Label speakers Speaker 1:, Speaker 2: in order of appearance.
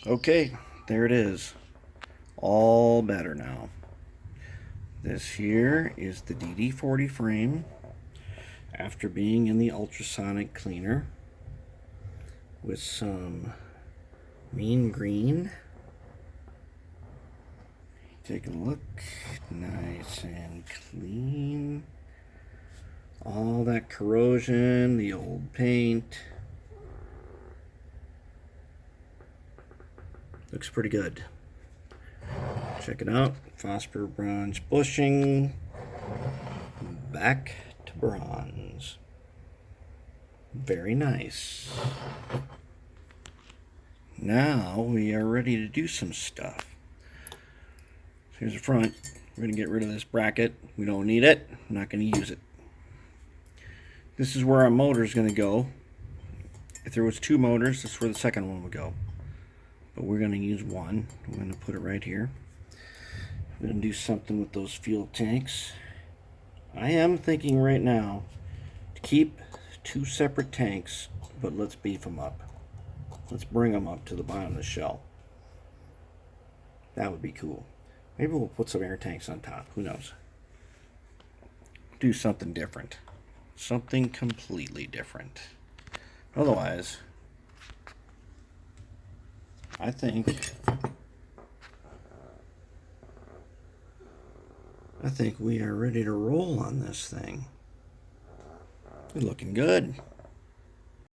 Speaker 1: Okay, there it is. All better now. This here is the DD40 frame after being in the ultrasonic cleaner with some mean green. Take a look. Nice and clean. All that corrosion, the old paint. Looks pretty good. Check it out. Phosphor bronze bushing. Back to bronze. Very nice. Now we are ready to do some stuff. Here's the front. We're going to get rid of this bracket. We don't need it. I'm not going to use it. This is where our motor is going to go. If there was two motors, this is where the second one would go. But we're going to use one. I'm going to put it right here. I'm going to do something with those fuel tanks. I am thinking right now to keep two separate tanks, but let's beef them up. Let's bring them up to the bottom of the shell. That would be cool. Maybe we'll put some air tanks on top. Who knows? Do something different. Something completely different. Otherwise, I think we are ready to roll on this thing. It's looking good.